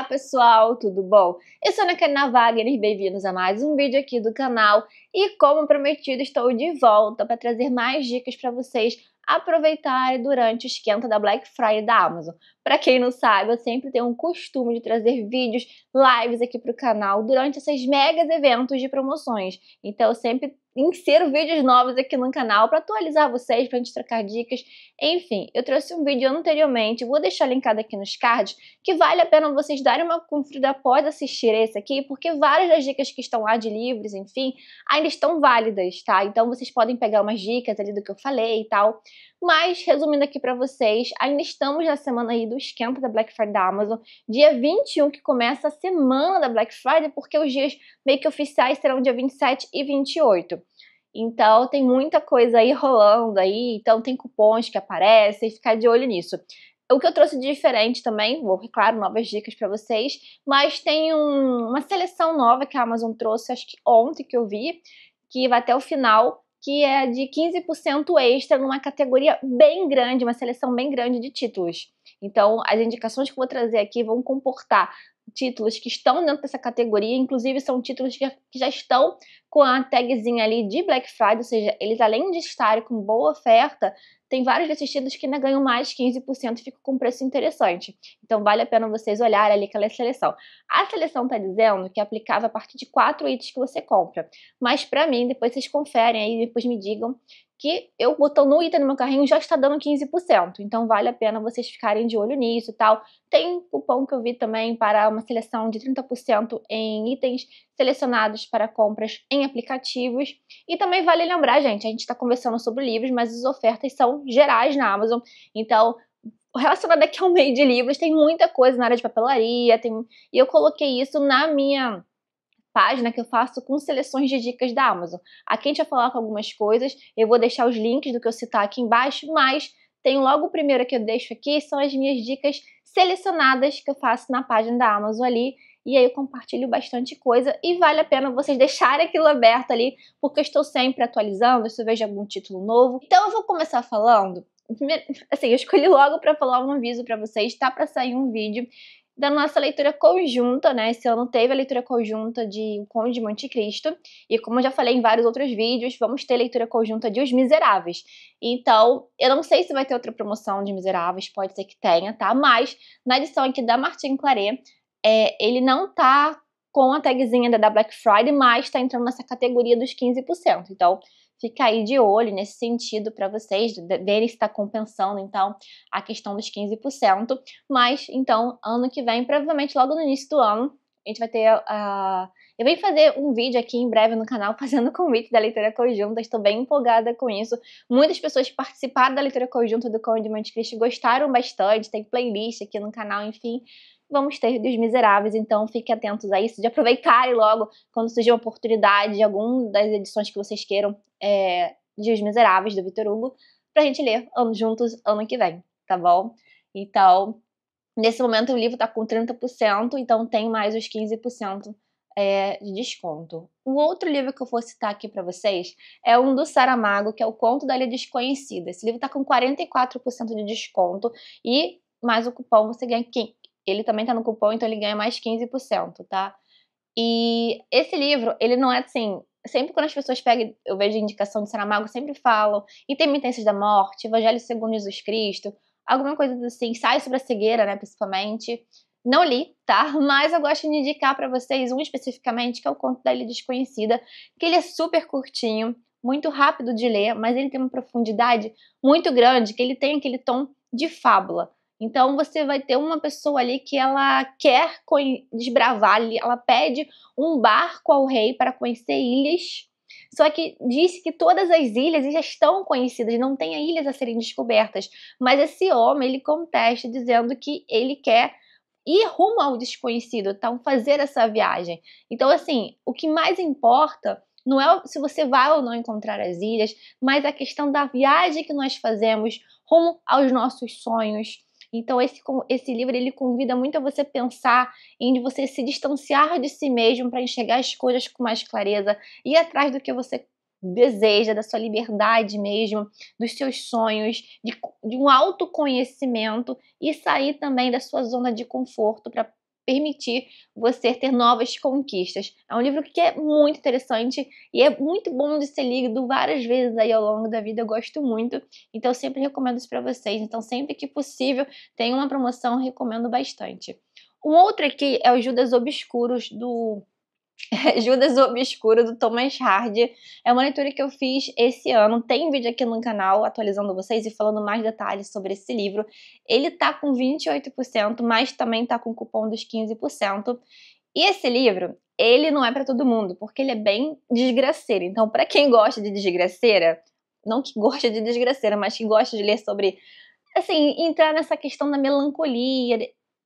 pessoal, tudo bom? Eu sou a Ana Karina Wagner, bem-vindos a mais um vídeo aqui do canal. E como prometido, estou de volta para trazer mais dicas para vocês aproveitarem durante o esquenta da Black Friday da Amazon. Para quem não sabe, eu sempre tenho um costume de trazer vídeos, lives aqui para o canal durante esses megas eventos de promoções. Então eu sempre insiro vídeos novos aqui no canal para atualizar vocês, para a gente trocar dicas. Enfim, eu trouxe um vídeo anteriormente, vou deixar linkado aqui nos cards, que vale a pena vocês darem uma conferida após assistir esse aqui, porque várias das dicas que estão lá de livros, enfim, ainda estão válidas, tá? Então vocês podem pegar umas dicas ali do que eu falei e tal. Mas, resumindo aqui pra vocês, ainda estamos na semana aí do esquenta da Black Friday da Amazon, dia 21 que começa a semana da Black Friday, porque os dias meio que oficiais serão dia 27 e 28. Então tem muita coisa aí rolando aí, então tem cupons que aparecem, ficar de olho nisso. O que eu trouxe de diferente também, vou, claro, novas dicas para vocês, mas tem uma seleção nova que a Amazon trouxe, acho que ontem que eu vi, que vai até o final, que é de 15% extra numa categoria bem grande, uma seleção bem grande de títulos. Então, as indicações que eu vou trazer aqui vão comportar títulos que estão dentro dessa categoria, inclusive são títulos que já estão com a tagzinha ali de Black Friday, ou seja, eles além de estarem com boa oferta, tem vários desses títulos que ainda ganham mais 15% e ficam com um preço interessante. Então vale a pena vocês olharem ali aquela seleção. A seleção está dizendo que é aplicável a partir de 4 itens que você compra. Mas para mim, depois vocês conferem aí, depois me digam, que eu botando um item no meu carrinho já está dando 15%. Então vale a pena vocês ficarem de olho nisso e tal. Tem cupom que eu vi também para uma seleção de 30% em itens selecionados para compras em aplicativos. E também vale lembrar, gente, a gente está conversando sobre livros, mas as ofertas são gerais na Amazon. Então, relacionado aqui ao meio de livros, tem muita coisa na área de papelaria. E eu coloquei isso na minha página que eu faço com seleções de dicas da Amazon. Aqui a gente vai falar com algumas coisas, eu vou deixar os links do que eu citar aqui embaixo, mas tem logo o primeiro que eu deixo aqui, são as minhas dicas selecionadas que eu faço na página da Amazon ali, e aí eu compartilho bastante coisa, e vale a pena vocês deixarem aquilo aberto ali, porque eu estou sempre atualizando, se eu vejo algum título novo. Então eu vou começar falando, assim, eu escolhi logo para falar um aviso para vocês, tá para sair um vídeo da nossa leitura conjunta, né? Esse ano teve a leitura conjunta de O Conde de Monte Cristo, e como eu já falei em vários outros vídeos, vamos ter leitura conjunta de Os Miseráveis. Então, eu não sei se vai ter outra promoção de Miseráveis, pode ser que tenha, tá? Mas, na edição aqui da Martin Claret, ele não tá com a tagzinha da Black Friday, mas tá entrando nessa categoria dos 15%. Então, fica aí de olho nesse sentido para vocês, verem se está compensando, então, a questão dos 15%. Mas, então, ano que vem, provavelmente logo no início do ano, a gente vai ter eu venho fazer um vídeo aqui em breve no canal fazendo o convite da leitura conjunta, estou bem empolgada com isso. Muitas pessoas que participaram da leitura conjunta do Conde de Monte Cristo gostaram bastante, tem playlist aqui no canal, enfim. Vamos ter dos Miseráveis, então fiquem atentos a isso, de aproveitarem logo quando surgir uma oportunidade de alguma das edições que vocês queiram de Os Miseráveis, do Victor Hugo, pra gente ler juntos ano que vem, tá bom? Então, nesse momento o livro tá com 30%, então tem mais os 15% de desconto. O outro livro que eu vou citar aqui pra vocês é um do Saramago, que é O Conto da Ilha Desconhecida. Esse livro tá com 44% de desconto e mais o cupom você ganha ele também tá no cupom, então ele ganha mais 15%, tá? E esse livro, ele não é assim, sempre quando as pessoas pegam, eu vejo indicação de Saramago, sempre falam Intermitências da Morte, Evangelho segundo Jesus Cristo, alguma coisa assim, ensaio sobre a cegueira, né, principalmente. Não li, tá? Mas eu gosto de indicar pra vocês um especificamente, que é O Conto da Ilha Desconhecida, que ele é super curtinho, muito rápido de ler, mas ele tem uma profundidade muito grande, que ele tem aquele tom de fábula. Então você vai ter uma pessoa ali que ela quer desbravar, ela pede um barco ao rei para conhecer ilhas, só que disse que todas as ilhas já estão conhecidas, não tem ilhas a serem descobertas, mas esse homem ele contesta dizendo que ele quer ir rumo ao desconhecido, então fazer essa viagem. Então assim, o que mais importa não é se você vai ou não encontrar as ilhas, mas a questão da viagem que nós fazemos rumo aos nossos sonhos. Então esse livro ele convida muito a você pensar em você se distanciar de si mesmo para enxergar as coisas com mais clareza, ir atrás do que você deseja, da sua liberdade mesmo, dos seus sonhos, de um autoconhecimento e sair também da sua zona de conforto para permitir você ter novas conquistas. É um livro que é muito interessante e é muito bom de ser lido várias vezes aí ao longo da vida, eu gosto muito, então eu sempre recomendo isso para vocês. Então sempre que possível, tem uma promoção, eu recomendo bastante. Um outro aqui é o Judas Obscuros do Judas o Obscuro, do Thomas Hardy. É uma leitura que eu fiz esse ano. Tem vídeo aqui no canal atualizando vocês e falando mais detalhes sobre esse livro. Ele tá com 28%, mas também tá com o cupom dos 15%. E esse livro, ele não é pra todo mundo, porque ele é bem desgraceiro. Então, pra quem gosta de desgraceira, não que gosta de desgraceira, mas que gosta de ler sobre, assim, entrar nessa questão da melancolia.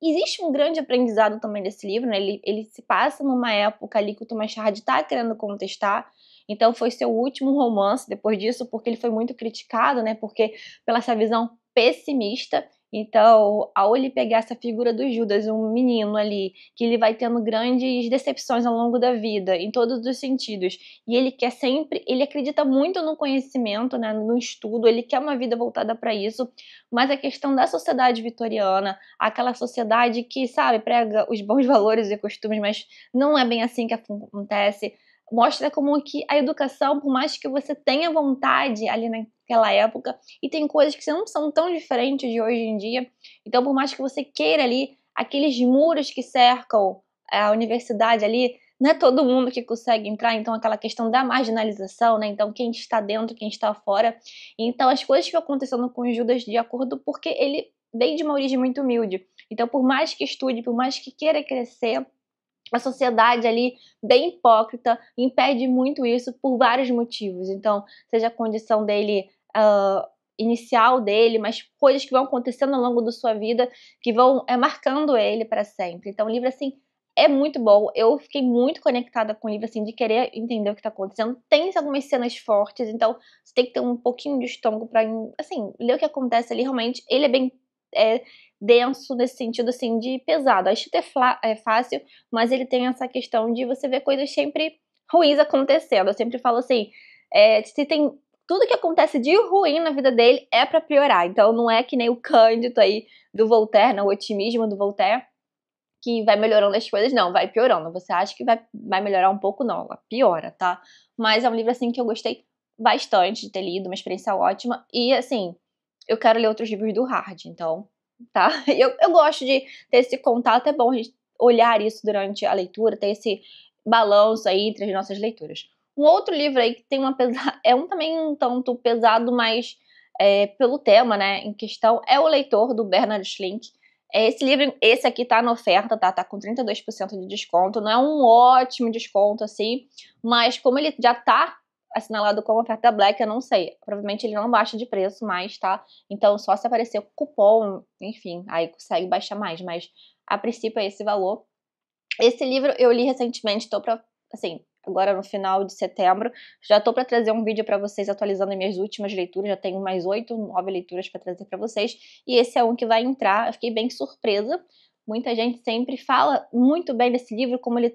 Existe um grande aprendizado também desse livro, né? Ele se passa numa época ali que o Thomas Hardy tá querendo contestar. Então foi seu último romance depois disso, porque ele foi muito criticado, né? Porque pela essa visão pessimista. Então, ao ele pegar essa figura do Judas, um menino ali, que ele vai tendo grandes decepções ao longo da vida, em todos os sentidos, e ele quer sempre, ele acredita muito no conhecimento, né, no estudo, ele quer uma vida voltada para isso, mas a questão da sociedade vitoriana, aquela sociedade que, sabe, prega os bons valores e costumes, mas não é bem assim que acontece, mostra como que a educação, por mais que você tenha vontade ali naquela época, e tem coisas que não são tão diferentes de hoje em dia, então por mais que você queira ali, aqueles muros que cercam a universidade ali, não é todo mundo que consegue entrar, então aquela questão da marginalização, né, então quem está dentro, quem está fora, então as coisas que vão acontecendo com o Judas de acordo, porque ele vem de uma origem muito humilde, então por mais que estude, por mais que queira crescer, a sociedade ali, bem hipócrita, impede muito isso por vários motivos. Então, seja a condição dele, inicial dele, mas coisas que vão acontecendo ao longo da sua vida, que vão marcando ele para sempre. Então, o livro, assim, é muito bom. Eu fiquei muito conectada com o livro, assim, de querer entender o que tá acontecendo. Tem algumas cenas fortes, então você tem que ter um pouquinho de estômago pra, assim, ler o que acontece ali. Realmente, ele é bem denso nesse sentido, assim, de pesado. A escrita é fácil, mas ele tem essa questão de você ver coisas sempre ruins acontecendo. Eu sempre falo assim, se tem tudo que acontece de ruim na vida dele é pra piorar. Então não é que nem o Cândido aí do Voltaire, né, o otimismo do Voltaire, que vai melhorando as coisas, não, vai piorando. Você acha que vai melhorar um pouco, não, ela piora, tá? Mas é um livro, assim, que eu gostei bastante de ter lido, uma experiência ótima. E, assim, eu quero ler outros livros do Hardy, então, tá? Eu gosto de ter esse contato, é bom a gente olhar isso durante a leitura, ter esse balanço aí entre as nossas leituras. Um outro livro aí que tem uma pesada, é um também um tanto pesado, mas pelo tema, né, em questão, é O Leitor, do Bernard Schlink. Esse livro, esse aqui tá na oferta, tá? Tá com 32% de desconto. Não é um ótimo desconto, assim, mas como ele já tá assinalado como oferta Black, eu não sei. Provavelmente ele não baixa de preço mais, tá? Então só se aparecer o cupom, enfim, aí consegue baixar mais, mas a princípio é esse valor. Esse livro eu li recentemente, tô pra, assim, agora no final de setembro, já tô pra trazer um vídeo pra vocês atualizando as minhas últimas leituras, já tenho mais 8, 9 leituras pra trazer pra vocês, e esse é um que vai entrar, eu fiquei bem surpresa, muita gente sempre fala muito bem desse livro, como ele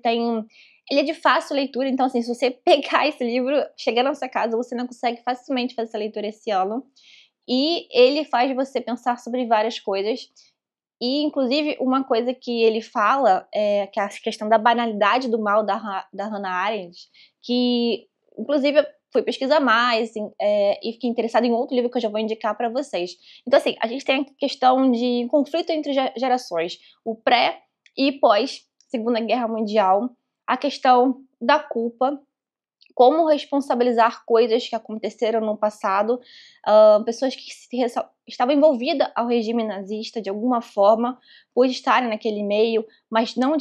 é de fácil leitura, então assim, se você pegar esse livro, chegar na sua casa, você não consegue facilmente fazer essa leitura esse ano, e ele faz você pensar sobre várias coisas, e, inclusive, uma coisa que ele fala, que é a questão da banalidade do mal da Hannah Arendt, que, inclusive, eu fui pesquisar mais, assim, e fiquei interessada em outro livro que eu já vou indicar para vocês. Então, assim, a gente tem a questão de conflito entre gerações, o pré e pós Segunda Guerra Mundial, a questão da culpa, como responsabilizar coisas que aconteceram no passado, pessoas que estavam envolvidas ao regime nazista de alguma forma, por estarem naquele meio, mas não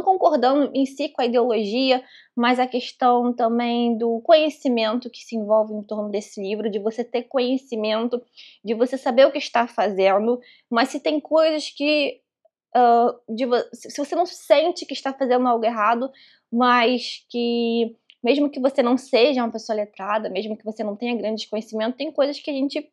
concordando em si com a ideologia, mas a questão também do conhecimento que se envolve em torno desse livro, de você ter conhecimento, de você saber o que está fazendo, mas se tem coisas que se você não sente que está fazendo algo errado, mas que mesmo que você não seja uma pessoa letrada, mesmo que você não tenha grandes conhecimentos, tem coisas que a gente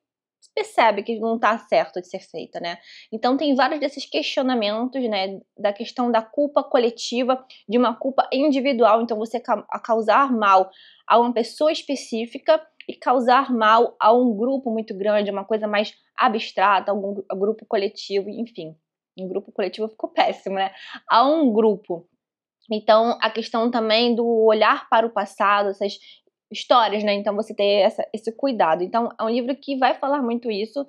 percebe que não está certo de ser feita, né? Então tem vários desses questionamentos, né, da questão da culpa coletiva, de uma culpa individual, então você causar mal a uma pessoa específica e causar mal a um grupo muito grande, uma coisa mais abstrata, algum grupo coletivo, enfim. em grupo coletivo ficou péssimo, né? A um grupo. Então, a questão também do olhar para o passado, essas histórias, né? Então, você ter esse cuidado. Então, é um livro que vai falar muito isso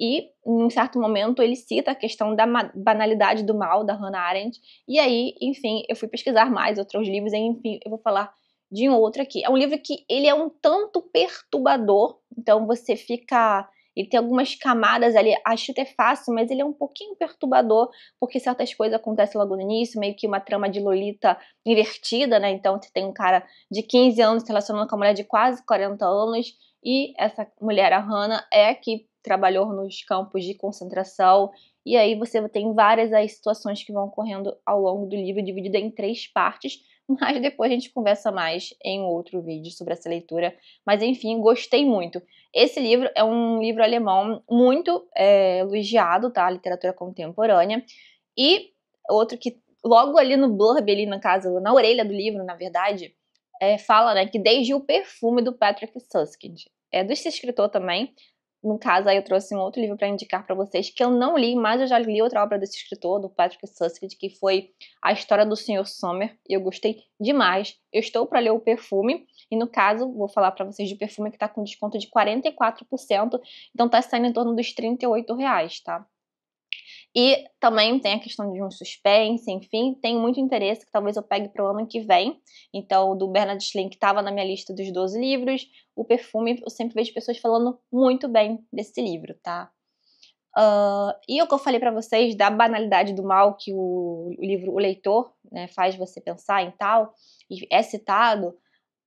e, em um certo momento, ele cita a questão da banalidade do mal, da Hannah Arendt. E aí, enfim, eu fui pesquisar mais outros livros e, enfim, eu vou falar de um outro aqui. É um livro que ele é um tanto perturbador, então você fica... Ele tem algumas camadas ali, a escrita é fácil, mas ele é um pouquinho perturbador, porque certas coisas acontecem logo no início, meio que uma trama de Lolita invertida, né? Então você tem um cara de 15 anos se relacionando com uma mulher de quase 40 anos, e essa mulher, a Hannah, é a que trabalhou nos campos de concentração, e aí você tem várias aí situações que vão ocorrendo ao longo do livro, dividido em 3 partes, mas depois a gente conversa mais em outro vídeo sobre essa leitura. Mas enfim, gostei muito. Esse livro é um livro alemão muito elogiado, tá? Literatura contemporânea. E outro que logo ali no blurb, ali na casa, na orelha do livro, na verdade, fala, né, que desde o perfume do Patrick Suskind. É desse escritor também. No caso, aí eu trouxe um outro livro para indicar para vocês, que eu não li, mas eu já li outra obra desse escritor, do Patrick Suskind, que foi A História do Sr. Sommer, e eu gostei demais. Eu estou para ler o Perfume, e no caso, vou falar para vocês de Perfume, que está com desconto de 44%, então tá saindo em torno dos R$38, tá? E também tem a questão de um suspense, enfim, tenho muito interesse, que talvez eu pegue para o ano que vem. Então, do Bernard Schling, que estava na minha lista dos 12 livros, o Perfume, eu sempre vejo pessoas falando muito bem desse livro, tá? E o que eu falei para vocês da banalidade do mal que o livro O Leitor, né, faz você pensar em tal, e é citado,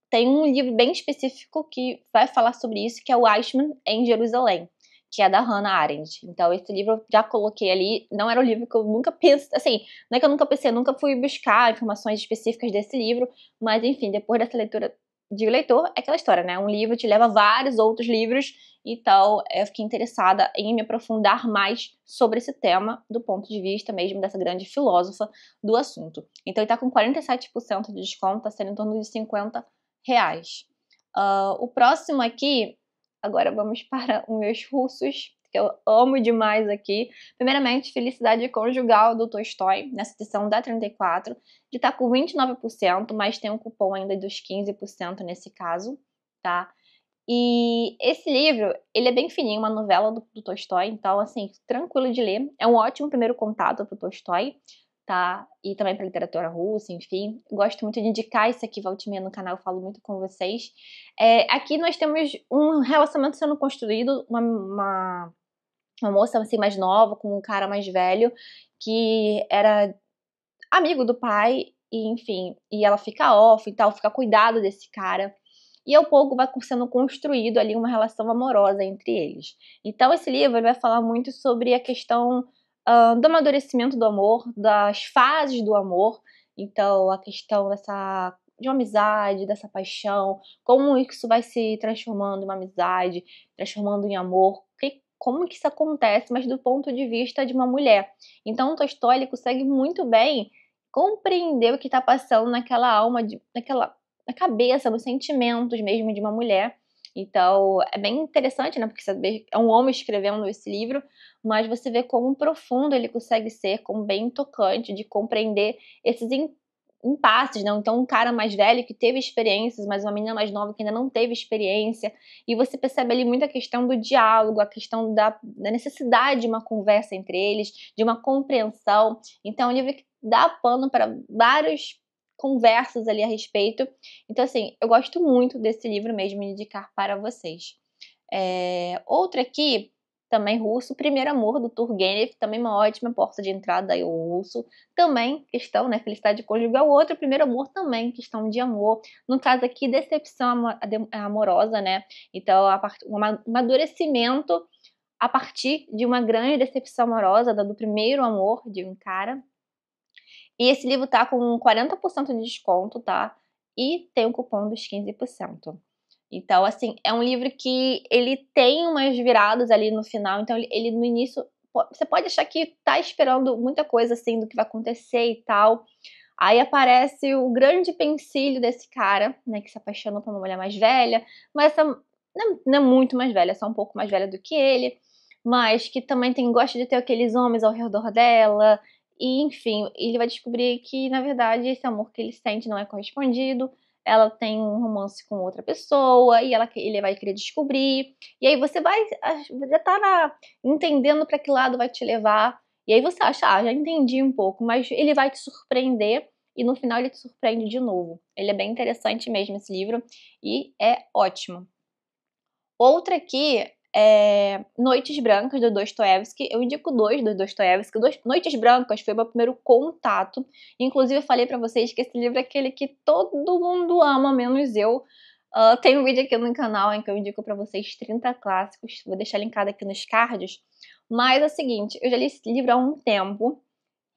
tem um livro bem específico que vai falar sobre isso, que é o Eichmann em Jerusalém, que é da Hannah Arendt. Então, esse livro eu já coloquei ali, não era um livro que eu nunca pensei, assim, não é que eu nunca pensei, nunca fui buscar informações específicas desse livro, mas enfim, depois dessa leitura de O Leitor, é aquela história, né? Um livro te leva a vários outros livros, então eu fiquei interessada em me aprofundar mais sobre esse tema, do ponto de vista mesmo dessa grande filósofa do assunto. Então ele tá com 47% de desconto, tá sendo em torno de R$50. O próximo aqui, agora vamos para os meus russos, que eu amo demais aqui. Primeiramente, Felicidade Conjugal, do Tolstói, nessa edição da 34, que tá com 29%, mas tem um cupom ainda dos 15% nesse caso, tá? E esse livro, ele é bem fininho, uma novela do Tolstói, então, assim, tranquilo de ler. É um ótimo primeiro contato pro Tolstói, tá? E também pra literatura russa, enfim. Gosto muito de indicar isso aqui, volta e meia no canal, eu falo muito com vocês. Aqui nós temos um relacionamento sendo construído, uma moça, assim, mais nova, com um cara mais velho, que era amigo do pai, e enfim, e ela fica órfã e tal, fica cuidado desse cara. E ao pouco vai sendo construído ali uma relação amorosa entre eles. Então esse livro ele vai falar muito sobre a questão do amadurecimento do amor, das fases do amor. Então a questão de uma amizade, dessa paixão, como isso vai se transformando em uma amizade, transformando em amor, como que isso acontece, mas do ponto de vista de uma mulher. Então o Tolstói ele consegue muito bem compreender o que está passando naquela alma, na cabeça, nos sentimentos mesmo de uma mulher. Então, é bem interessante, né? Porque você é um homem escrevendo esse livro, mas você vê como profundo ele consegue ser, como bem tocante, de compreender esses impasses, não? Então, um cara mais velho que teve experiências, mas uma menina mais nova que ainda não teve experiência, e você percebe ali muita questão do diálogo, a questão da necessidade de uma conversa entre eles, de uma compreensão. Então, é um livro que dá pano para várias conversas ali a respeito. Então, assim, eu gosto muito desse livro mesmo, de indicar para vocês. Outro aqui, também russo, Primeiro Amor, do Turgenev, também uma ótima porta de entrada aí ao russo. Também questão, né, felicidade conjugal. O outro, Primeiro Amor, também questão de amor. No caso aqui, decepção amorosa, né? Então, um amadurecimento a partir de uma grande decepção amorosa, do primeiro amor de um cara. E esse livro tá com 40% de desconto, tá? E tem o cupom dos 15%. Então, assim, é um livro que ele tem umas viradas ali no final. Então, ele no início, você pode achar que tá esperando muita coisa, assim, do que vai acontecer e tal. Aí aparece o grande pensilho desse cara, né, que se apaixonou por uma mulher mais velha. Mas essa não é muito mais velha, é só um pouco mais velha do que ele. mas que também gosta de ter aqueles homens ao redor dela, e enfim, ele vai descobrir que, na verdade, esse amor que ele sente não é correspondido, ela tem um romance com outra pessoa, e ele vai querer descobrir, e aí você já tá entendendo pra que lado vai te levar, e aí você acha, já entendi um pouco, mas ele vai te surpreender, e no final ele te surpreende de novo. Ele é bem interessante mesmo, esse livro, e é ótimo. Outra aqui é Noites Brancas, do Dostoiévski. Eu indico 2 do Dostoiévski. Noites Brancas foi meu primeiro contato. Inclusive, eu falei pra vocês que esse livro é aquele que todo mundo ama, menos eu. Tem um vídeo aqui no canal em que eu indico pra vocês 30 clássicos. Vou deixar linkado aqui nos cards. Mas é o seguinte, eu já li esse livro há um tempo.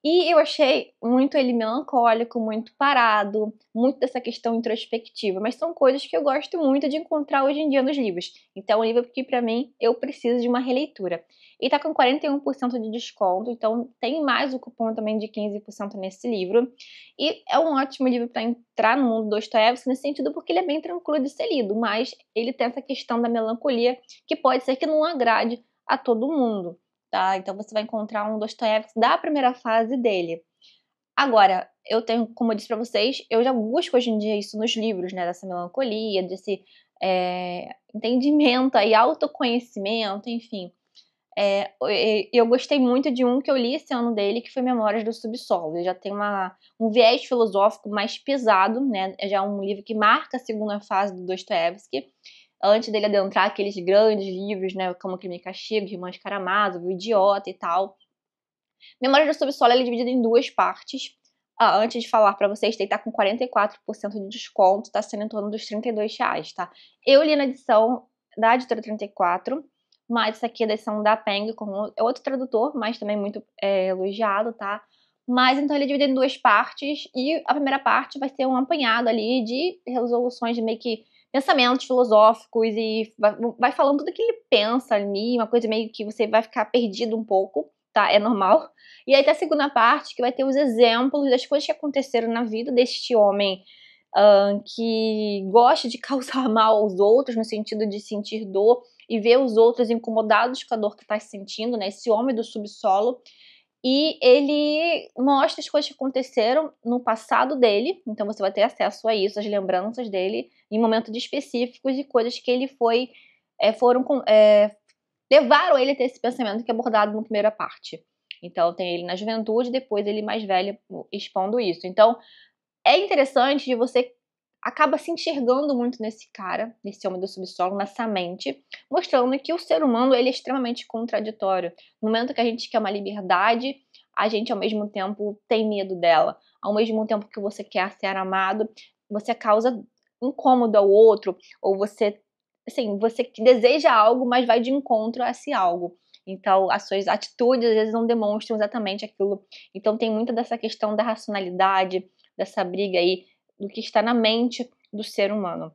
E eu achei muito ele melancólico, muito parado, muito dessa questão introspectiva, mas são coisas que eu gosto muito de encontrar hoje em dia nos livros. Então é um livro que, pra mim, eu preciso de uma releitura. E tá com 41% de desconto, então tem mais o cupom também de 15% nesse livro. E é um ótimo livro para entrar no mundo do Dostoiévski nesse sentido, porque ele é bem tranquilo de ser lido, mas ele tem essa questão da melancolia que pode ser que não agrade a todo mundo. Tá? Então você vai encontrar um Dostoiévski da primeira fase dele. Agora, eu tenho, como eu disse pra vocês, eu já busco hoje em dia isso nos livros, né? Dessa melancolia, desse entendimento e autoconhecimento, enfim. Eu gostei muito de um que eu li esse ano dele, que foi Memórias do Subsolo. Ele já tem um viés filosófico mais pesado, né? É já um livro que marca a segunda fase do Dostoiévski, antes dele adentrar aqueles grandes livros, né, como Crime e Castigo, Irmãos Karamazov, O Idiota e tal. Memórias do Subsolo ele é dividido em 2 partes. Antes de falar pra vocês, ele tá com 44% de desconto, tá sendo em torno dos R$32, tá? Eu li na edição da Editora 34, mas essa aqui é a edição da Peng, é outro tradutor, mas também muito elogiado, tá? Mas então ele é dividido em 2 partes, e a primeira parte vai ser um apanhado ali de resoluções de meio que pensamentos filosóficos, e vai falando tudo que ele pensa ali, uma coisa meio que você vai ficar perdido um pouco, tá? É normal. E aí tem a segunda parte, que vai ter os exemplos das coisas que aconteceram na vida deste homem que gosta de causar mal aos outros, no sentido de sentir dor e ver os outros incomodados com a dor que está sentindo, né? Esse homem do subsolo. E ele mostra as coisas que aconteceram no passado dele, então você vai ter acesso a isso, as lembranças dele, em momentos específicos e coisas que ele levaram ele a ter esse pensamento que é abordado na primeira parte. Então tem ele na juventude, depois ele mais velho expondo isso. Então é interessante de você acaba se enxergando muito nesse cara, nesse homem do subsolo, nessa mente, mostrando que o ser humano ele é extremamente contraditório. No momento que a gente quer uma liberdade, a gente ao mesmo tempo tem medo dela. Ao mesmo tempo que você quer ser amado, você causa incômodo ao outro, ou você deseja algo, mas vai de encontro a esse algo. Então, as suas atitudes às vezes não demonstram exatamente aquilo. Então, tem muita dessa questão da racionalidade, dessa briga aí do que está na mente do ser humano.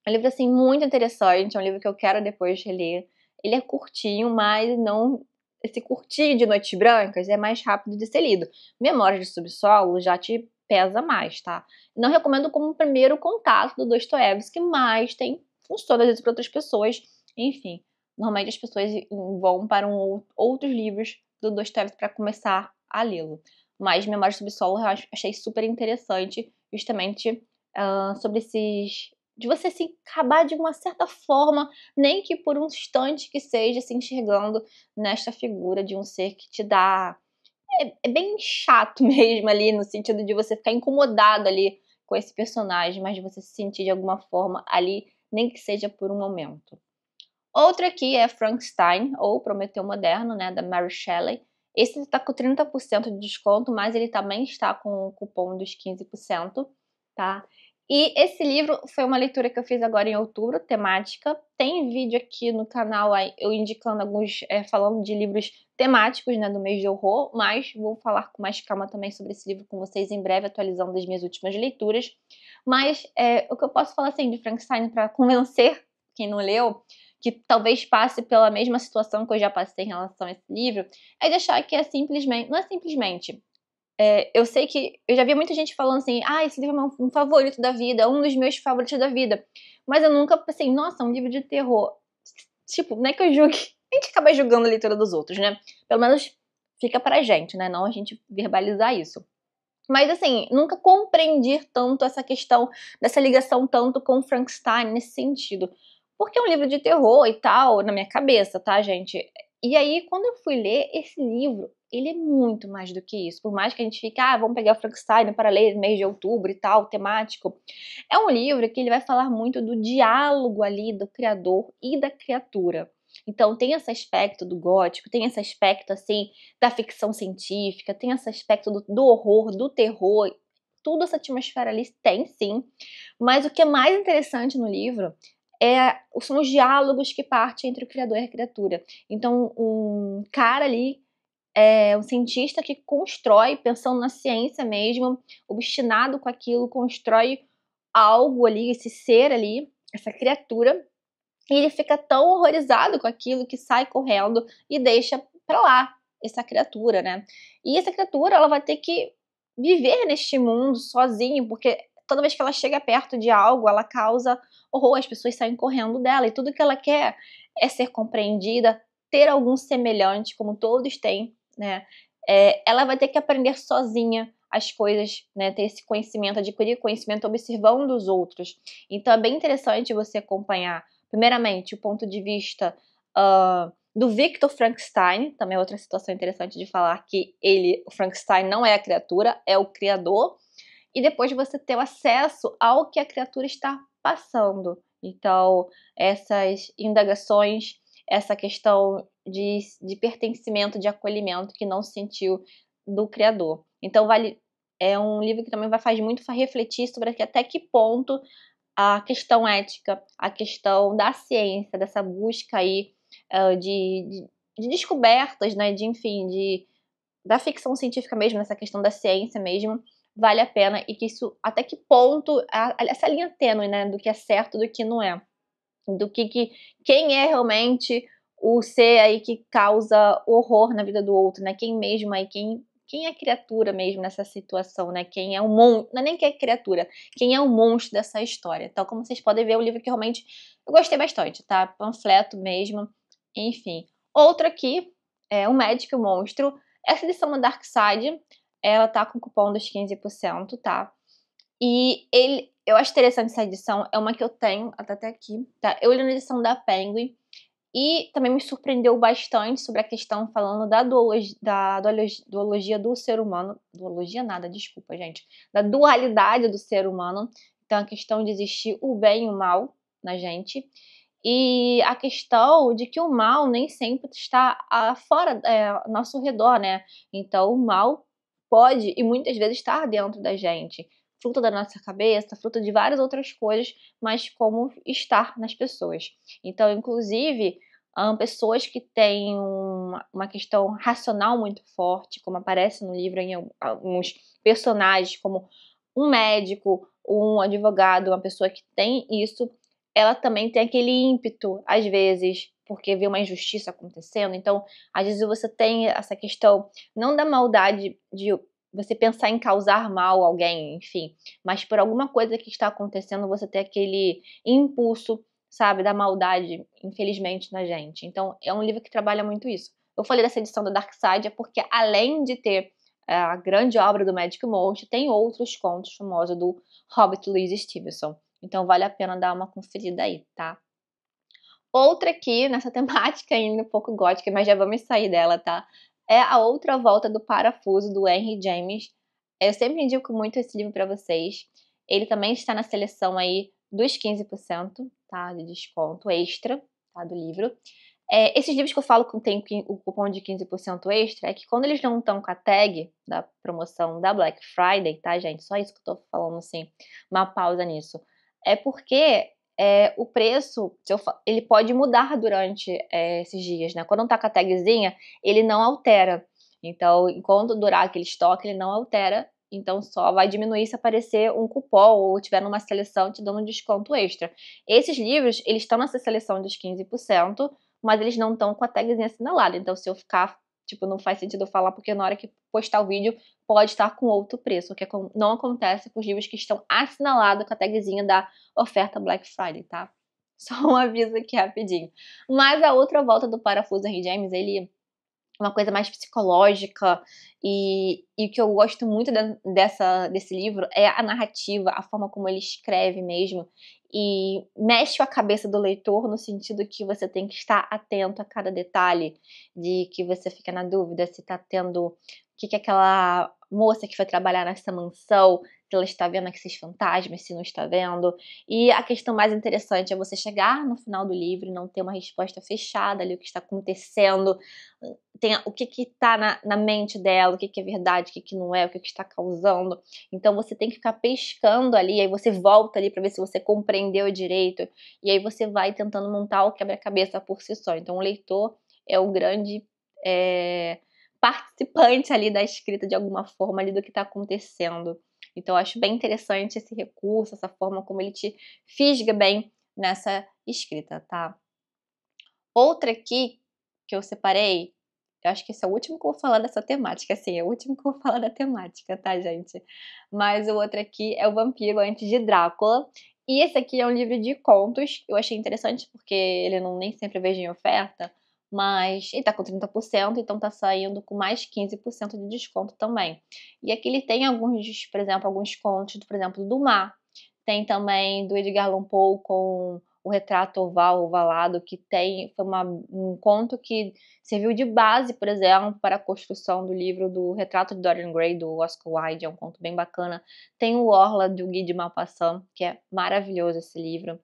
É um livro, assim, muito interessante, é um livro que eu quero depois reler. Ele é curtinho, mas não... Esse curtinho de Noites Brancas é mais rápido de ser lido. Memórias do Subsolo já te pesa mais, tá? Não recomendo como primeiro contato do Dostoiévski, mas funciona às vezes para outras pessoas. Enfim, normalmente as pessoas vão para outros livros do Dostoiévski para começar a lê-lo. Mas Memórias do Subsolo eu achei super interessante, justamente sobre de você se acabar de uma certa forma, nem que por um instante que seja, se enxergando nesta figura de um ser que te dá... É bem chato mesmo ali, no sentido de você ficar incomodado ali com esse personagem, mas de você se sentir de alguma forma ali, nem que seja por um momento. Outro aqui é Frankenstein, ou Prometeu Moderno, né, da Mary Shelley. Esse está com 30% de desconto, mas ele também está com o cupom dos 15%, tá? E esse livro foi uma leitura que eu fiz agora em outubro, temática. Tem vídeo aqui no canal eu indicando alguns, falando de livros temáticos, né, do mês de horror, mas vou falar com mais calma também sobre esse livro com vocês em breve, atualizando as minhas últimas leituras. Mas o que eu posso falar, assim, de Frankenstein para convencer quem não leu, que talvez passe pela mesma situação que eu já passei em relação a esse livro, é de achar que não é simplesmente... eu sei que eu já vi muita gente falando assim, esse livro é um favorito da vida, um dos meus favoritos da vida, mas eu nunca pensei, nossa, um livro de terror. Tipo, não é que eu julgue gente acaba julgando a leitura dos outros, né? Pelo menos fica pra gente, né? Não a gente verbalizar isso. Mas assim, nunca compreendi tanto essa questão dessa ligação tanto com Frankenstein nesse sentido. Porque é um livro de terror e tal, na minha cabeça, tá, gente? E aí, quando eu fui ler esse livro, ele é muito mais do que isso. Por mais que a gente fique, vamos pegar o Frankenstein para ler no mês de outubro e tal, temático. É um livro que ele vai falar muito do diálogo ali do criador e da criatura. Então tem esse aspecto do gótico, tem esse aspecto assim da ficção científica, tem esse aspecto do horror, do terror, tudo essa atmosfera ali tem sim, mas o que é mais interessante no livro são os diálogos que partem entre o criador e a criatura. Então um cara ali, um cientista que constrói, pensando na ciência mesmo, obstinado com aquilo, constrói algo ali, esse ser ali, essa criatura, e ele fica tão horrorizado com aquilo que sai correndo e deixa pra lá essa criatura, né. E essa criatura, ela vai ter que viver neste mundo sozinho, porque toda vez que ela chega perto de algo, ela causa horror, as pessoas saem correndo dela, e tudo que ela quer é ser compreendida, ter algum semelhante, como todos têm, né. Ela vai ter que aprender sozinha as coisas, né, ter esse conhecimento, adquirir conhecimento observando os outros. Então é bem interessante você acompanhar, primeiramente, o ponto de vista do Victor Frankenstein, também é outra situação interessante de falar que o Frankenstein não é a criatura, é o criador, e depois você ter o acesso ao que a criatura está passando. Então, essas indagações, essa questão de pertencimento, de acolhimento que não se sentiu do criador. Então, é um livro que também faz muito refletir sobre até que ponto a questão ética, a questão da ciência, dessa busca aí de descobertas, né, da ficção científica mesmo, nessa questão da ciência mesmo, vale a pena, e que isso, até que ponto, essa linha tênue, né, do que é certo e do que não é. Do quem é realmente o ser aí que causa horror na vida do outro, né, quem mesmo aí, quem é a criatura mesmo nessa situação, né, quem é o monstro, não é nem quem é criatura, quem é o monstro dessa história. Então, como vocês podem ver, é um livro que realmente eu gostei bastante, tá, panfleto mesmo, enfim. Outro aqui, O Médico e o Monstro, essa edição da Dark Side, ela tá com cupom dos 15%, tá, e eu acho interessante essa edição, é uma que eu tenho, até aqui, tá, eu li na edição da Penguin, e também me surpreendeu bastante sobre a questão falando da duologia do ser humano. Duologia nada, desculpa, gente. Da dualidade do ser humano. Então, a questão de existir o bem e o mal na gente. E a questão de que o mal nem sempre está fora, ao nosso redor, né? Então, o mal pode e muitas vezes estar dentro da gente. Fruto da nossa cabeça, fruto de várias outras coisas, mas como estar nas pessoas. Então, inclusive, pessoas que têm uma questão racional muito forte, como aparece no livro em alguns personagens, como um médico, um advogado, uma pessoa que tem isso, ela também tem aquele ímpeto, às vezes, porque vê uma injustiça acontecendo. Então, às vezes você tem essa questão, não da maldade de você pensar em causar mal a alguém, enfim, mas por alguma coisa que está acontecendo, você tem aquele impulso, sabe, da maldade, infelizmente, na gente. Então, é um livro que trabalha muito isso. Eu falei dessa edição da Dark Side porque, além de ter a grande obra do Médico Monstro, tem outros contos famosos do Robert Louis Stevenson. Então, vale a pena dar uma conferida aí, tá? Outra aqui, nessa temática ainda um pouco gótica, mas já vamos sair dela, tá? É A Outra Volta do Parafuso, do Henry James. Eu sempre indico muito esse livro para vocês. Ele também está na seleção aí dos 15%, tá? De desconto extra, tá? Do livro. Esses livros que eu falo que tem o cupom de 15% extra, é que quando eles não estão com a tag da promoção da Black Friday, tá, gente? Só isso que eu tô falando, assim, uma pausa nisso. É porque o preço, ele pode mudar durante esses dias, né? Quando não tá com a tagzinha, ele não altera. Então, enquanto durar aquele estoque, ele não altera. Então, só vai diminuir se aparecer um cupom ou tiver numa seleção te dando um desconto extra. Esses livros, eles estão nessa seleção dos 15%, mas eles não estão com a tagzinha assinalada. Então, se eu ficar, tipo, não faz sentido eu falar, porque na hora que postar o vídeo pode estar com outro preço, o que não acontece com os livros que estão assinalados com a tagzinha da oferta Black Friday, tá? Só um aviso aqui rapidinho. Mas a outra volta do Parafuso Henry James, ele uma coisa mais psicológica, e o que eu gosto muito desse livro é a narrativa, a forma como ele escreve mesmo, e mexe a cabeça do leitor no sentido que você tem que estar atento a cada detalhe, de que você fica na dúvida se tá tendo o que que aquela moça que foi trabalhar nessa mansão, se ela está vendo esses fantasmas, se não está vendo. E a questão mais interessante é você chegar no final do livro e não ter uma resposta fechada ali, o que está acontecendo, tem o que que tá na mente dela, o que que é verdade, o que que não é, o que que está causando. Então você tem que ficar pescando ali, aí você volta ali para ver se você compreendeu direito, e aí você vai tentando montar o quebra-cabeça por si só. Então o leitor é o grande, participante ali da escrita de alguma forma ali do que está acontecendo. Então eu acho bem interessante esse recurso, essa forma como ele te fisga bem nessa escrita, tá. Outra aqui que eu separei, eu acho que esse é o último que eu vou falar dessa temática, assim, é o último que eu vou falar da temática, tá, gente. Mas o outro aqui é O Vampiro Antes de Drácula, e esse aqui é um livro de contos. Eu achei interessante porque ele não nem sempre vejo em oferta, mas ele tá com 30%, então tá saindo com mais 15% de desconto também. E aqui ele tem alguns, por exemplo, alguns contos, por exemplo, do Mar, tem também do Edgar Allan Poe com O Retrato Oval, Ovalado, que foi um conto que serviu de base, por exemplo, para a construção do livro do Retrato de Dorian Gray, do Oscar Wilde, é um conto bem bacana. Tem o Orla, do Guy de Maupassant, que é maravilhoso esse livro,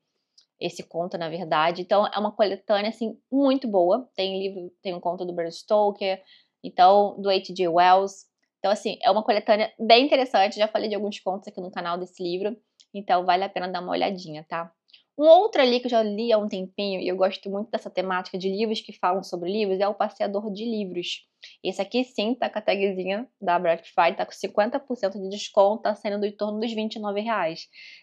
esse conto, na verdade. Então é uma coletânea, assim, muito boa. Tem um conto do Bram Stoker, então, do H.G. Wells. Então, assim, é uma coletânea bem interessante. Já falei de alguns contos aqui no canal desse livro, então vale a pena dar uma olhadinha, tá? Um outro ali que eu já li há um tempinho, e eu gosto muito dessa temática de livros que falam sobre livros, é O Passeador de Livros. Esse aqui sim tá com a tagzinha da Black Friday, tá com 50% de desconto, tá saindo em torno dos R$ 29.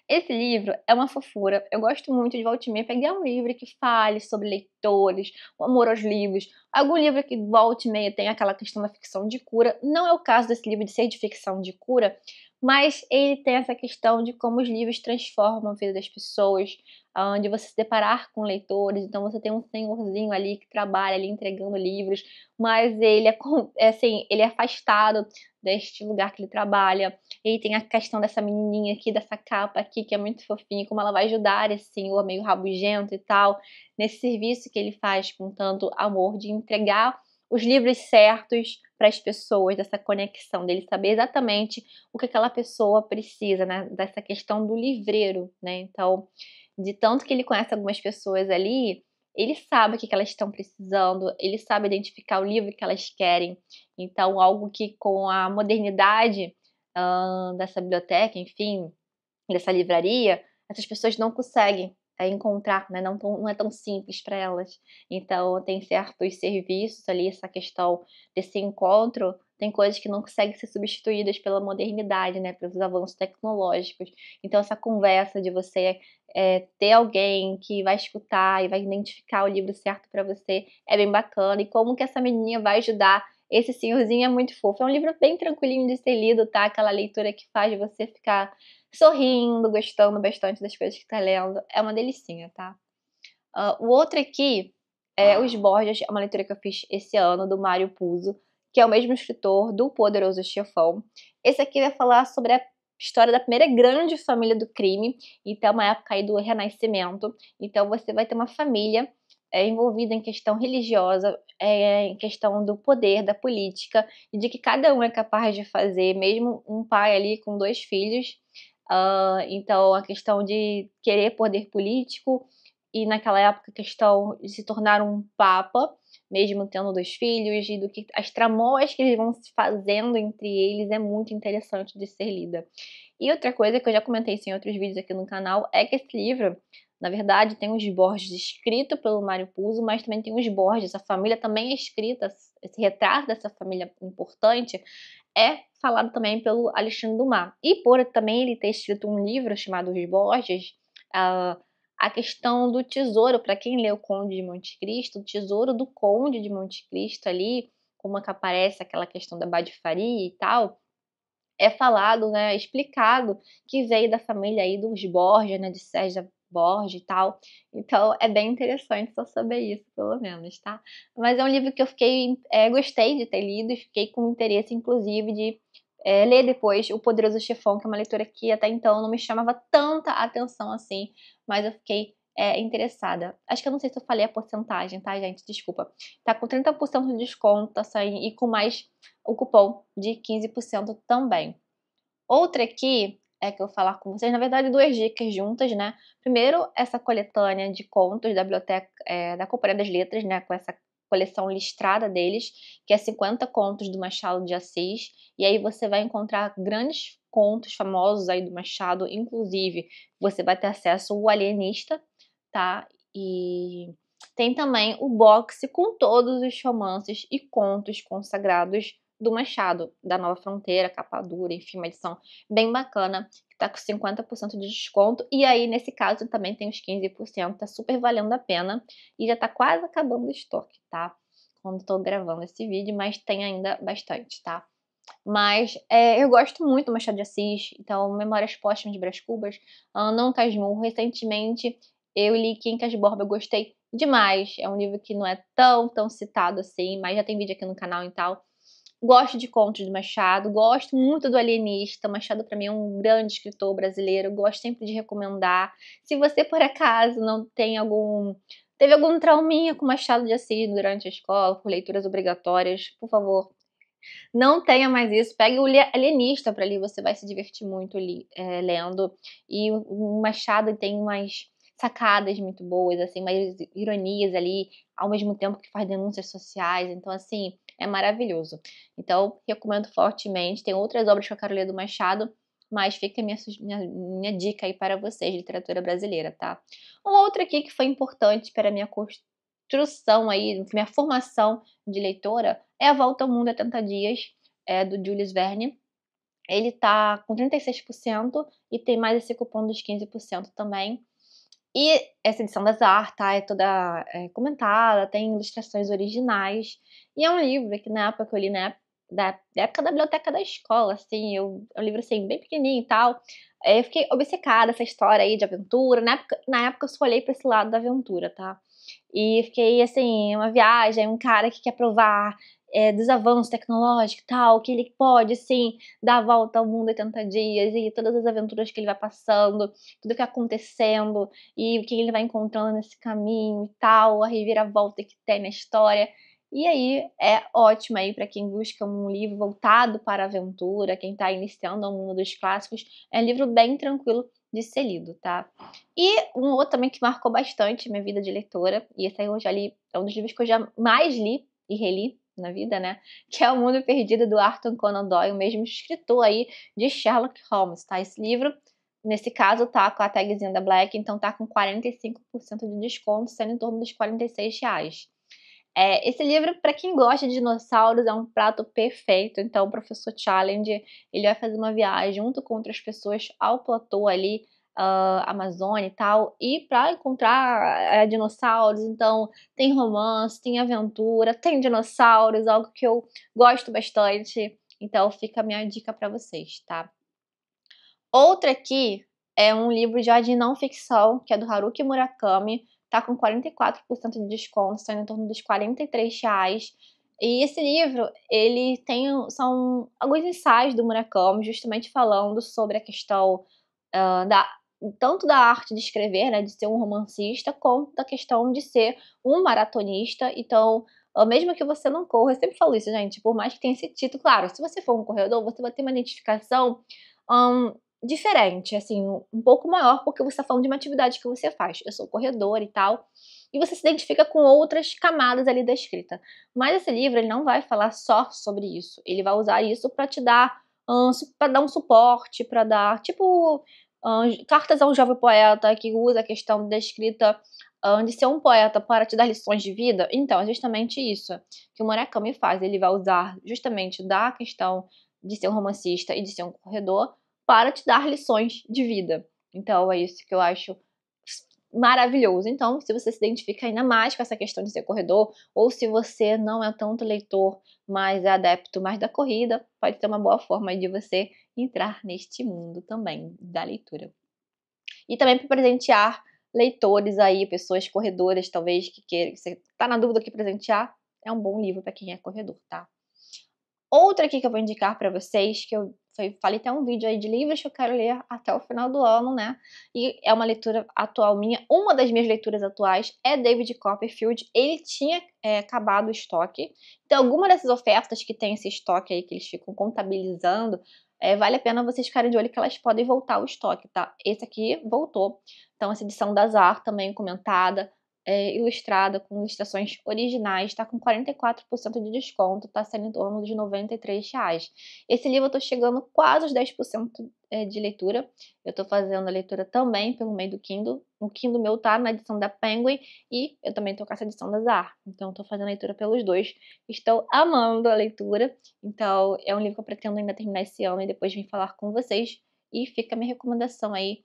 Esse livro é uma fofura, eu gosto muito de volta e meia pegar um livro que fale sobre leitores, o amor aos livros, algum livro que volta e meia tem aquela questão da ficção de cura. Não é o caso desse livro de ser de ficção de cura, mas ele tem essa questão de como os livros transformam a vida das pessoas, de você se deparar com leitores. Então você tem um senhorzinho ali que trabalha ali entregando livros, mas ele assim, ele é afastado deste lugar que ele trabalha. E tem a questão dessa menininha aqui, dessa capa aqui, que é muito fofinha, como ela vai ajudar esse senhor meio rabugento e tal, nesse serviço que ele faz com tanto amor de entregar os livros certos para as pessoas, dessa conexão, dele saber exatamente o que aquela pessoa precisa, né? Dessa questão do livreiro, né? Então, de tanto que ele conhece algumas pessoas ali, ele sabe o que elas estão precisando, ele sabe identificar o livro que elas querem. Então, algo que com a modernidade dessa biblioteca, enfim, dessa livraria, essas pessoas não conseguem encontrar, né? Não é tão simples para elas. Então, tem certos serviços ali, essa questão desse encontro, tem coisas que não conseguem ser substituídas pela modernidade, né? Pelos avanços tecnológicos. Então, essa conversa de você ter alguém que vai escutar e vai identificar o livro certo para você é bem bacana. E como que essa menininha vai ajudar esse senhorzinho é muito fofo. É um livro bem tranquilinho de ser lido, tá? Aquela leitura que faz você ficar sorrindo, gostando bastante das coisas que tá lendo. É uma delicinha, tá? O outro aqui é Os Borgias, é uma leitura que eu fiz esse ano, do Mário Puzo, que é o mesmo escritor do Poderoso Chefão. Esse aqui vai falar sobre a história da primeira grande família do crime, então é uma época aí do Renascimento. Então você vai ter uma família envolvida em questão religiosa, em questão do poder, da política, e de que cada um é capaz de fazer, mesmo um pai ali com 2 filhos. Então a questão de querer poder político, e naquela época a questão de se tornar um papa, mesmo tendo 2 filhos, e do que as tramóias que eles vão se fazendo entre eles é muito interessante de ser lida. E outra coisa que eu já comentei isso em outros vídeos aqui no canal, é que esse livro, na verdade, tem os Borges escrito pelo Mário Puzo, mas também tem os Borges, a família também é escrita, esse retrato dessa família importante é falado também pelo Alexandre Dumas. E por também ele ter escrito um livro chamado Os Borges, a questão do tesouro, para quem leu o Conde de Monte Cristo, o tesouro do Conde de Monte Cristo ali, como é que aparece aquela questão da badifaria e tal, é falado, né, explicado que veio da família aí dos Borgia, né, de Sérgio Borges e tal. Então é bem interessante só saber isso, pelo menos, tá? Mas é um livro que eu gostei de ter lido, fiquei com interesse, inclusive, de ler depois O Poderoso Chefão, que é uma leitura que até então não me chamava tanta atenção assim, mas eu fiquei interessada. Acho que eu não sei se eu falei a porcentagem, tá, gente? Desculpa. Tá com 30% de desconto, tá saindo, e com mais o cupom de 15% também. Outra aqui que eu vou falar com vocês, na verdade, duas dicas juntas, né? Primeiro, essa coletânea de contos da biblioteca da Companhia das Letras, né? Com essa coleção listrada deles, que é 50 contos do Machado de Assis. E aí você vai encontrar grandes contos famosos aí do Machado, inclusive você vai ter acesso ao Alienista, tá? E tem também o box com todos os romances e contos consagrados do Machado, da Nova Fronteira, capa dura, enfim, uma edição bem bacana, que tá com 50% de desconto. E aí, nesse caso, também tem os 15%, tá super valendo a pena. E já tá quase acabando o estoque, tá? Quando tô gravando esse vídeo, mas tem ainda bastante, tá? Mas eu gosto muito do Machado de Assis, então Memórias Póstumas de Brás Cubas, Não Casmurro. Recentemente eu li Quincas Borba, eu gostei demais. É um livro que não é tão citado assim, mas já tem vídeo aqui no canal e tal. Gosto de contos do Machado, gosto muito do Alienista. Machado, para mim, é um grande escritor brasileiro, gosto sempre de recomendar. Se você, por acaso, não tem teve algum trauminha com Machado de Assis durante a escola, por leituras obrigatórias, por favor, não tenha mais isso. Pegue o Alienista para ler, você vai se divertir muito lendo. E o Machado tem umas sacadas muito boas, assim, umas ironias ali, ao mesmo tempo que faz denúncias sociais. Então, assim, é maravilhoso. Então, recomendo fortemente. Tem outras obras que eu quero ler do Machado, mas fica a minha dica aí para vocês, literatura brasileira, tá? Uma outra aqui que foi importante para a minha construção aí, minha formação de leitora, é A Volta ao Mundo em 80 Dias, do Jules Verne. Ele tá com 36% e tem mais esse cupom dos 15% também. E essa edição da Zar, tá? É toda comentada, tem ilustrações originais. E é um livro que na época que eu li, da época da biblioteca da escola, assim, é um livro assim, bem pequenininho e tal. Eu fiquei obcecada essa história aí de aventura. Na época eu só olhei pra esse lado da aventura, tá? E fiquei assim, uma viagem, um cara que quer provar dos avanços tecnológicos e tal, que ele pode, assim, dar a volta ao mundo em 80 dias, e todas as aventuras que ele vai passando, tudo que vai acontecendo, e o que ele vai encontrando nesse caminho e tal, a reviravolta que tem na história. E aí é ótimo aí para quem busca um livro voltado para a aventura, quem está iniciando o mundo dos clássicos. É um livro bem tranquilo de ser lido, tá? E um outro também que marcou bastante minha vida de leitora, e esse aí eu já li, é um dos livros que eu já mais li e reli na vida, né? Que é O Mundo Perdido, do Arthur Conan Doyle, o mesmo escritor aí de Sherlock Holmes, tá? Esse livro, nesse caso, tá com a tagzinha da Black, então tá com 45% de desconto, sendo em torno dos R$ 46. Esse livro, para quem gosta de dinossauros, é um prato perfeito. Então, o Professor Challenge, ele vai fazer uma viagem junto com outras pessoas ao platô ali, Amazônia e tal, e para encontrar dinossauros. Então, tem romance, tem aventura, tem dinossauros, algo que eu gosto bastante. Então, fica a minha dica para vocês, tá? Outra aqui é um livro já de não ficção, que é do Haruki Murakami, tá com 44% de desconto, saindo em torno dos R$ 43. E esse livro, são alguns ensaios do Murakami, justamente falando sobre a questão tanto da arte de escrever, né, de ser um romancista, quanto da questão de ser um maratonista. Então, mesmo que você não corra, eu sempre falo isso, gente, por mais que tenha esse título, claro, se você for um corredor, você vai ter uma identificação diferente, assim, um pouco maior, porque você está falando de uma atividade que você faz. Eu sou corredor e tal, e você se identifica com outras camadas ali da escrita. Mas esse livro, ele não vai falar só sobre isso. Ele vai usar isso para te dar, para dar um suporte, para dar, tipo, cartas a um jovem poeta que usa a questão da escrita, de ser um poeta para te dar lições de vida. Então, é justamente isso que o Murakami faz. Ele vai usar justamente da questão de ser um romancista e de ser um corredor para te dar lições de vida. Então, é isso que eu acho maravilhoso. Então, se você se identifica ainda mais com essa questão de ser corredor, ou se você não é tanto leitor, mas é adepto mais da corrida, pode ser uma boa forma de você entrar neste mundo também da leitura. E também para presentear leitores aí, pessoas corredoras, talvez, que você tá na dúvida do que presentear, é um bom livro para quem é corredor, tá? Outra aqui que eu vou indicar para vocês, que eu falei até um vídeo aí de livros que eu quero ler até o final do ano, né? E é uma leitura atual minha. Uma das minhas leituras atuais é David Copperfield. Ele tinha acabado o estoque. Então, alguma dessas ofertas que tem esse estoque aí, que eles ficam contabilizando, vale a pena vocês ficarem de olho que elas podem voltar ao estoque, tá? Esse aqui voltou. Então, essa edição da Zar também comentada, ilustrada, com ilustrações originais, tá com 44% de desconto, tá saindo em torno de R$93. Esse livro eu tô chegando quase aos 10% de leitura. Eu tô fazendo a leitura também pelo meio do Kindle. O Kindle meu tá na edição da Penguin e eu também tô com essa edição da Zar. Então, tô fazendo a leitura pelos dois. Estou amando a leitura. Então, é um livro que eu pretendo ainda terminar esse ano e depois vir falar com vocês. E fica a minha recomendação aí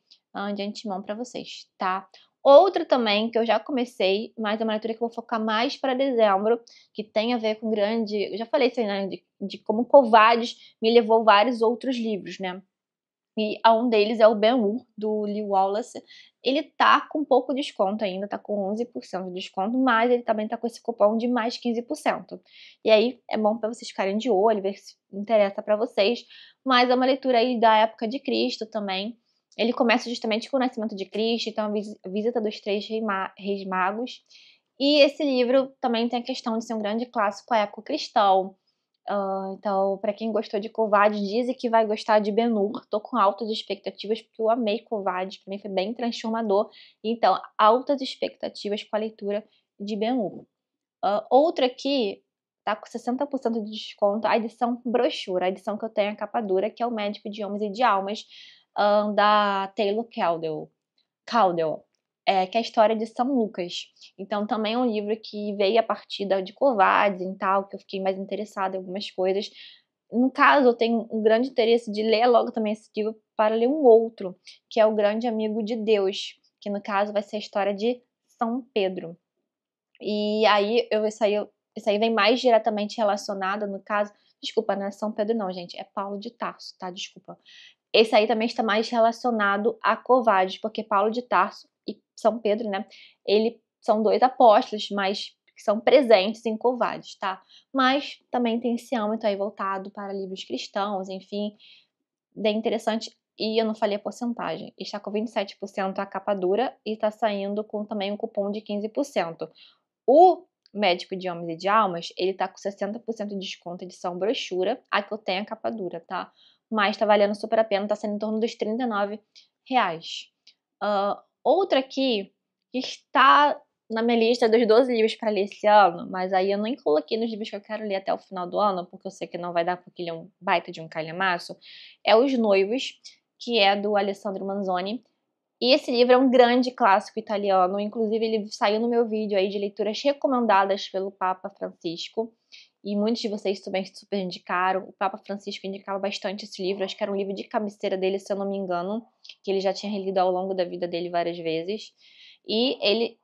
de antemão pra vocês, tá? Outra também, que eu já comecei, mas é uma leitura que eu vou focar mais para dezembro, que tem a ver com grande... Eu já falei isso aí, né? De como Quo Vadis me levou vários outros livros, né? E um deles é o Ben-Hur, do Leigh Wallace. Ele tá com pouco desconto ainda, tá com 11% de desconto, mas ele também tá com esse cupom de mais 15%. E aí é bom para vocês ficarem de olho, ver se interessa para vocês. Mas é uma leitura aí da época de Cristo também. Ele começa justamente com o nascimento de Cristo, então a visita dos três reis magos. E esse livro também tem a questão de ser um grande clássico épico-cristão. Então, para quem gostou de Quo Vadis, dizem que vai gostar de Ben-Hur. Tô com altas expectativas, porque eu amei Quo Vadis, pra mim foi bem transformador. Então, altas expectativas com a leitura de Ben-Hur. Outra aqui, tá com 60% de desconto, a edição brochura, a edição que eu tenho a capa dura, que é o Médico de Homens e de Almas, da Taylor Caldwell, que é a história de São Lucas. Então, também é um livro que veio a partir de Quo Vadis e tal, que eu fiquei mais interessada em algumas coisas. No caso, eu tenho um grande interesse de ler logo também esse livro para ler um outro, que é O Grande Amigo de Deus, que no caso vai ser a história de São Pedro. E aí, isso aí vem mais diretamente relacionado, no caso... Desculpa, não é São Pedro não, gente, é Paulo de Tarso, tá? Desculpa. Esse aí também está mais relacionado a Quo Vadis, porque Paulo de Tarso e São Pedro, né? Eles são dois apóstolos, mas que são presentes em Quo Vadis, tá? Mas também tem esse âmbito aí voltado para livros cristãos, enfim, bem interessante. E eu não falei a porcentagem. Está com 27% a capa dura e está saindo com também um cupom de 15%. O Médico de Homens e de Almas, ele tá com 60% de desconto, edição brochura. A que eu tenho a capa dura, tá? Mas tá valendo super a pena, tá sendo em torno dos R$39. Outra aqui, que está na minha lista dos 12 livros para ler esse ano, mas aí eu nem coloquei nos livros que eu quero ler até o final do ano, porque eu sei que não vai dar, porque ele é um baita de um calhamaço, é Os Noivos, que é do Alessandro Manzoni. E esse livro é um grande clássico italiano, inclusive ele saiu no meu vídeo aí de leituras recomendadas pelo Papa Francisco, e muitos de vocês também super indicaram. O Papa Francisco indicava bastante esse livro, acho que era um livro de cabeceira dele, se eu não me engano, que ele já tinha relido ao longo da vida dele várias vezes. E ele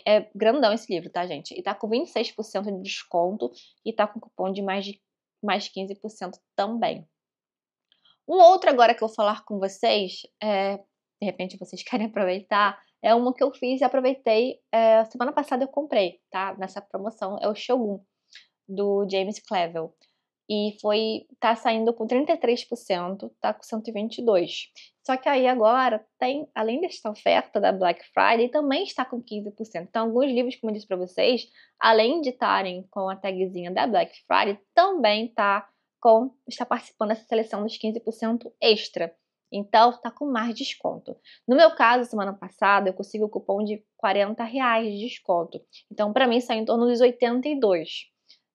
é grandão esse livro, tá, gente? E tá com 26% de desconto e tá com cupom de mais 15% também. Um outro agora que eu vou falar com vocês, de repente vocês querem aproveitar, é uma que eu fiz e aproveitei, semana passada eu comprei, tá? Nessa promoção, é o Shogun, do James Clavell. E tá saindo com 33%, tá com 122. Só que aí agora tem, além desta oferta da Black Friday, também está com 15%. Então, alguns livros, como eu disse para vocês, além de estarem com a tagzinha da Black Friday, também está participando dessa seleção dos 15% extra. Então, tá com mais desconto. No meu caso, semana passada, eu consegui o cupom de R$40 de desconto. Então, para mim, saiu em torno dos 82,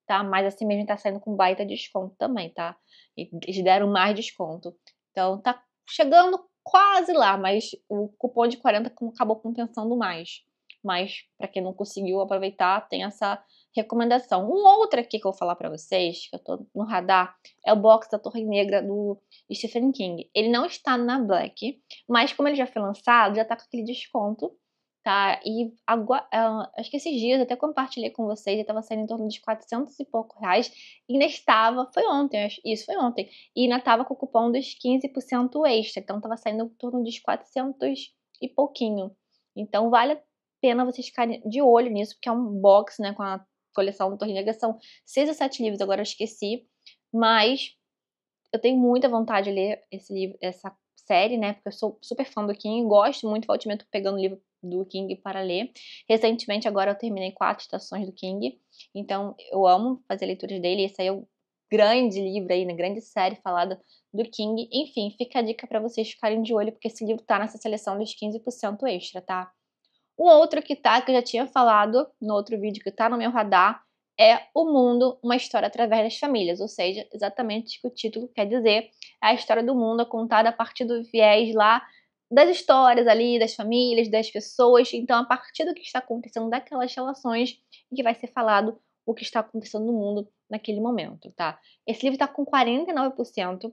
tá? Mas assim mesmo tá saindo com baita desconto também, tá? E eles deram mais desconto. Então, tá chegando quase lá, mas o cupom de 40 acabou compensando mais. Mas, para quem não conseguiu aproveitar, tem essa recomendação. Um outro aqui que eu vou falar para vocês, que eu tô no radar, é o box da Torre Negra do Stephen King. Ele não está na Black, mas como ele já foi lançado, já tá com aquele desconto, tá? E agora, acho que esses dias eu até compartilhei com vocês, ele tava saindo em torno de 400 e pouco reais, e ainda estava, foi ontem, isso foi ontem, e ainda tava com o cupom dos 15% extra, então tava saindo em torno de 400 e pouquinho. Então vale a pena vocês ficarem de olho nisso, porque é um box, né, com a coleção do Torre Negra, são 6 ou 7 livros, agora eu esqueci, mas eu tenho muita vontade de ler esse livro, essa série, né, porque eu sou super fã do King, gosto muito, volta e meia tô pegando o livro do King para ler. Recentemente, agora eu terminei 4 estações do King, então eu amo fazer leituras dele, esse aí é o grande livro aí, né, grande série falada do King. Enfim, fica a dica para vocês ficarem de olho, porque esse livro tá nessa seleção dos 15% extra, tá? O outro que tá, que eu já tinha falado no outro vídeo, que tá no meu radar, é O Mundo, uma história através das famílias, ou seja, exatamente o que o título quer dizer, é a história do mundo contada a partir do viés lá das histórias ali, das famílias, das pessoas, então a partir do que está acontecendo daquelas relações, que vai ser falado o que está acontecendo no mundo naquele momento, tá? Esse livro tá com 49%,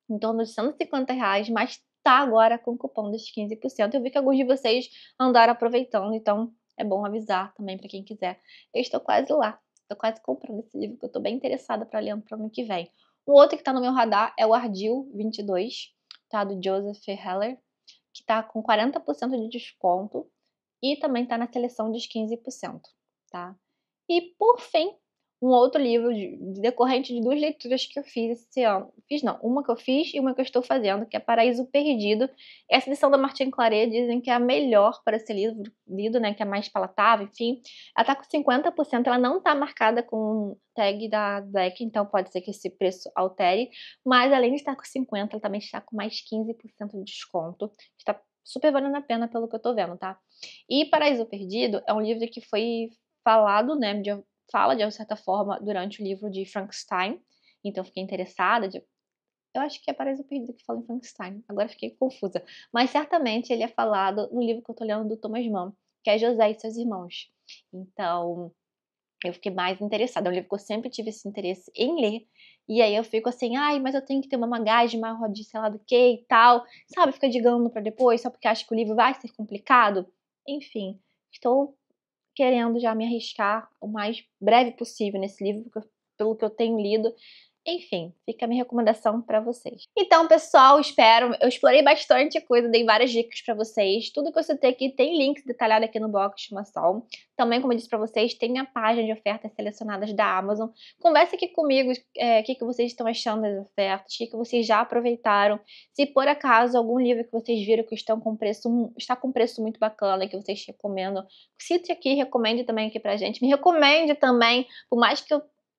em torno de R$ 150, mas tá agora com cupom dos 15%. Eu vi que alguns de vocês andaram aproveitando, então é bom avisar também para quem quiser. Eu estou quase lá, estou quase comprando esse livro, que eu estou bem interessada para ler para o ano que vem. O outro que tá no meu radar é o Ardil 22, tá? Do Joseph Heller, que tá com 40% de desconto e também tá na seleção dos 15%, tá? E por fim, um outro livro decorrente de 2 leituras que eu fiz esse ano. Fiz não, uma que eu fiz e uma que eu estou fazendo, que é Paraíso Perdido. Essa edição da Martine Claret dizem que é a melhor para ser lido, né, que é mais palatável, enfim. Ela tá com 50%, ela não tá marcada com tag da Black, então pode ser que esse preço altere, mas além de estar com 50%, ela também está com mais 15% de desconto. Está super valendo a pena pelo que eu tô vendo, tá? E Paraíso Perdido é um livro que foi falado, né, fala de uma certa forma durante o livro de Frankenstein, então fiquei interessada. Eu acho que é Paraíso Perdido que fala em Frankenstein, agora fiquei confusa. Mas certamente ele é falado no livro que eu tô lendo do Thomas Mann, que é José e seus irmãos. Então eu fiquei mais interessada, é um livro que eu sempre tive esse interesse em ler, e aí eu fico assim, ai, mas eu tenho que ter uma bagagem maior de sei lá do que e tal, sabe, fica digando pra depois, só porque acho que o livro vai ser complicado. Enfim, estou querendo já me arriscar o mais breve possível nesse livro, pelo que eu tenho lido. Enfim, fica a minha recomendação para vocês. Então, pessoal, eu explorei bastante coisa, dei várias dicas para vocês. Tudo que eu citei aqui tem links detalhados aqui no box de estimação. Também, como eu disse para vocês, tem minha página de ofertas selecionadas da Amazon. Converse aqui comigo o que vocês estão achando das ofertas, o que vocês já aproveitaram. Se por acaso algum livro que vocês viram que está com preço muito bacana, que vocês recomendam, cite aqui, recomende também aqui pra gente. Me recomende também, por mais que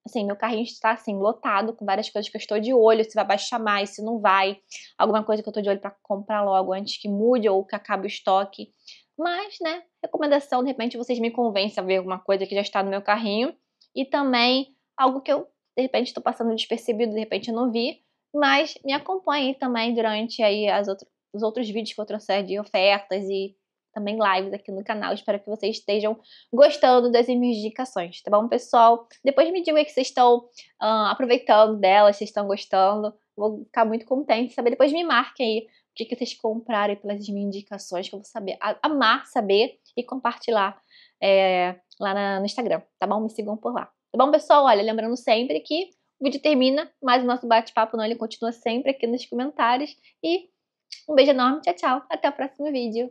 assim, meu carrinho está, assim, lotado com várias coisas que eu estou de olho, se vai baixar mais, se não vai. Alguma coisa que eu estou de olho para comprar logo antes que mude ou que acabe o estoque. Mas, né, recomendação, de repente vocês me convencem a ver alguma coisa que já está no meu carrinho. E também algo que eu, de repente, estou passando despercebido, de repente eu não vi. Mas me acompanhe também durante aí os outros vídeos que eu trouxer de ofertas e também lives aqui no canal. Espero que vocês estejam gostando das minhas indicações, tá bom, pessoal? Depois me digam aí que vocês estão aproveitando delas, se estão gostando. Vou ficar muito contente de saber. Depois me marquem aí o que vocês compraram pelas minhas indicações, que eu vou saber, amar saber e compartilhar lá no Instagram, tá bom? Me sigam por lá. Tá bom, pessoal? Olha, lembrando sempre que o vídeo termina, mas o nosso bate-papo não, ele continua sempre aqui nos comentários. E um beijo enorme, tchau, tchau. Até o próximo vídeo.